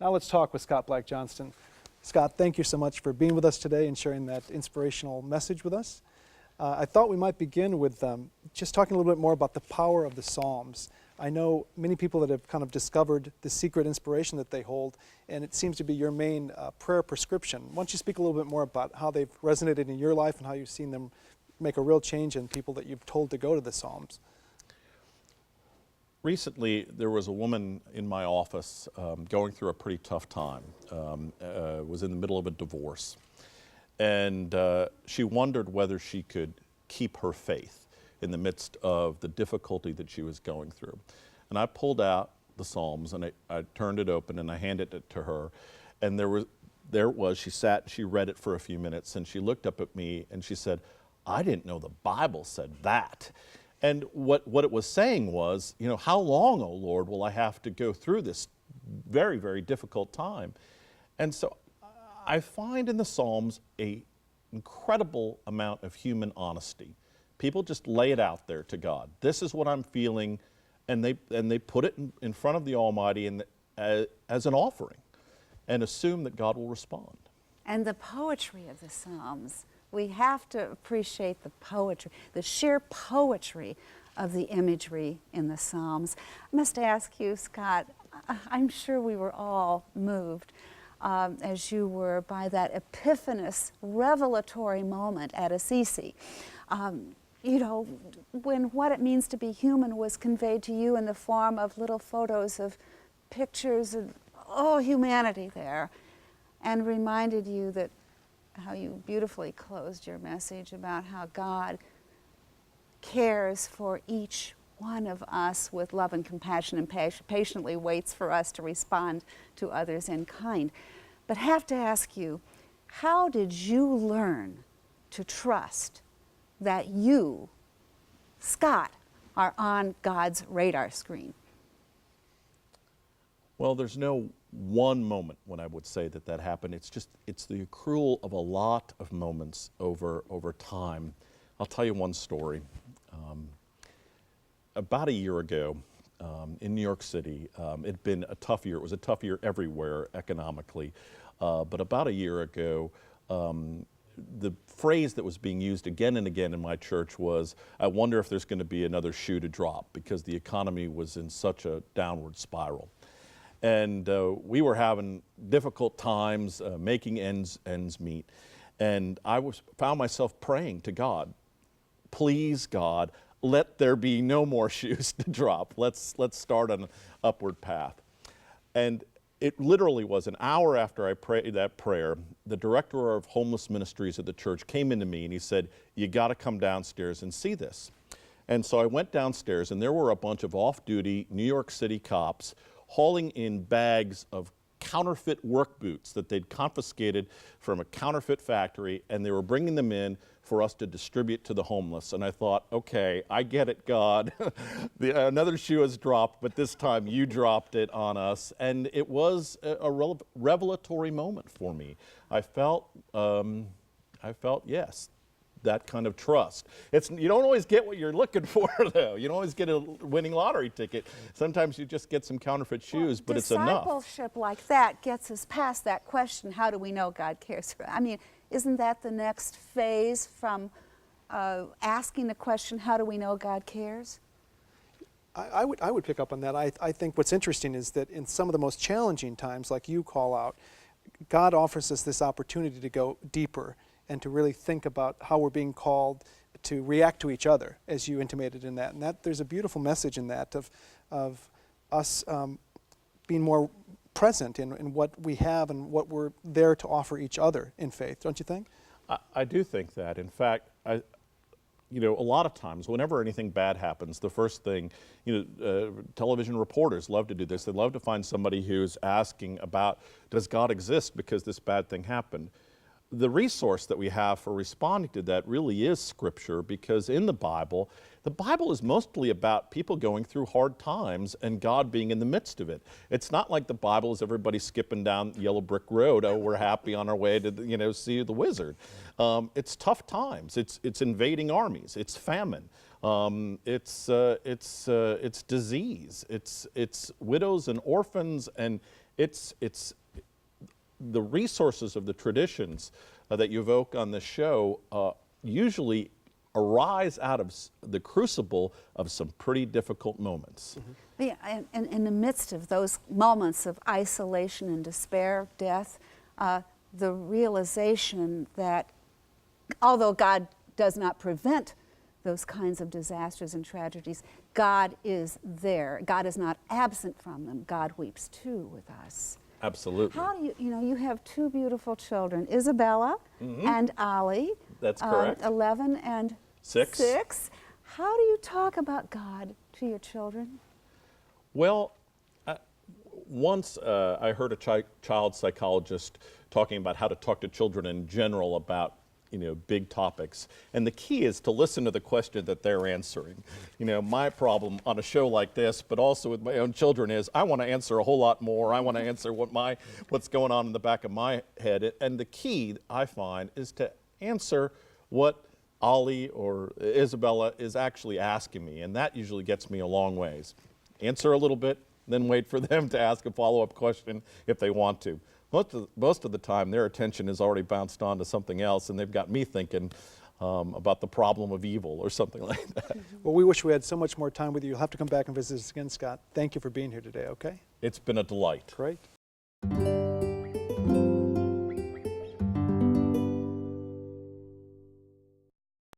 Now let's talk with Scott Black Johnston. Scott, thank you so much for being with us today and sharing that inspirational message with us. I thought we might begin with just talking a little bit more about the power of the Psalms. I know many people that have kind of discovered the secret inspiration that they hold, and it seems to be your main prayer prescription. Why don't you speak a little bit more about how they've resonated in your life and how you've seen them make a real change in people that you've told to go to the Psalms? Recently, there was a woman in my office going through a pretty tough time, was in the middle of a divorce. And she wondered whether she could keep her faith in the midst of the difficulty that she was going through. And I pulled out the Psalms and I turned it open and I handed it to her. And there it was, she sat, she read it for a few minutes and she looked up at me and she said, "I didn't know the Bible said that." And what it was saying was, you know, how long, oh Lord, will I have to go through this very, very difficult time? And so I find in the Psalms an incredible amount of human honesty. People just lay it out there to God. This is what I'm feeling, and they put it in front of the Almighty and as an offering, and assume that God will respond. And the poetry of the Psalms, we have to appreciate the poetry, the sheer poetry of the imagery in the Psalms. I must ask you, Scott, I'm sure we were all moved as you were by that epiphanous, revelatory moment at Assisi. You know, when what it means to be human was conveyed to you in the form of little photos of pictures of, humanity there, and reminded you that how you beautifully closed your message about how God cares for each one of us with love and compassion and patiently waits for us to respond to others in kind. But have to ask you, how did you learn to trust that you, Scott, are on God's radar screen? Well, there's no one moment when I would say that happened. It's the accrual of a lot of moments over time. I'll tell you one story. About a year ago in New York City, it'd been a tough year. It was a tough year everywhere economically. But about a year ago, the phrase that was being used again and again in my church was, "I wonder if there's going to be another shoe to drop," because the economy was in such a downward spiral. And we were having difficult times making ends meet. And I found myself praying to God, "Please, God, let there be no more shoes to drop. Let's start on an upward path." And it literally was an hour after I prayed that prayer, the director of homeless ministries at the church came into me and he said, "You got to come downstairs and see this." And so I went downstairs and there were a bunch of off-duty New York City cops hauling in bags of counterfeit work boots that they'd confiscated from a counterfeit factory, and they were bringing them in for us to distribute to the homeless. And I thought, okay, I get it, God. Another shoe has dropped, but this time you dropped it on us. And it was a revelatory moment for me. I felt, yes, that kind of trust. You don't always get what you're looking for, though. You don't always get a winning lottery ticket. Sometimes you just get some counterfeit shoes, but it's enough. Discipleship like that gets us past that question, how do we know God cares for us? I mean, isn't that the next phase from asking the question, how do we know God cares? I would pick up on that. I think what's interesting is that in some of the most challenging times, like you call out, God offers us this opportunity to go deeper and to really think about how we're being called to react to each other, as you intimated in that. And that there's a beautiful message in that of us being more present in what we have and what we're there to offer each other in faith, don't you think? I do think that. In fact, a lot of times, whenever anything bad happens, the first thing, television reporters love to do this. They love to find somebody who's asking about, does God exist because this bad thing happened? The resource that we have for responding to that really is Scripture, because in the Bible is mostly about people going through hard times and God being in the midst of it. It's not like the Bible is everybody skipping down the yellow brick road, oh, we're happy on our way to see the wizard. It's tough times. It's invading armies. It's famine. It's disease. It's widows and orphans, and it's the resources of the traditions that you evoke on the show usually arise out of the crucible of some pretty difficult moments. Yeah, and in the midst of those moments of isolation and despair, death, the realization that although God does not prevent those kinds of disasters and tragedies, God is there. God is not absent from them. God weeps too with us. Absolutely. How do you have two beautiful children, Isabella and Ollie. That's correct. 11 and 6. How do you talk about God to your children? Well, once I heard a child psychologist talking about how to talk to children in general about big topics. And the key is to listen to the question that they're answering. My problem on a show like this, but also with my own children, is I want to answer a whole lot more. I want to answer what's going on in the back of my head. And the key, I find, is to answer what Ollie or Isabella is actually asking me. And that usually gets me a long ways. Answer a little bit, then wait for them to ask a follow-up question if they want to. Most of the time, their attention has already bounced on to something else, and they've got me thinking about the problem of evil or something like that. Well, we wish we had so much more time with you. You'll have to come back and visit us again, Scott. Thank you for being here today, okay? It's been a delight. Great.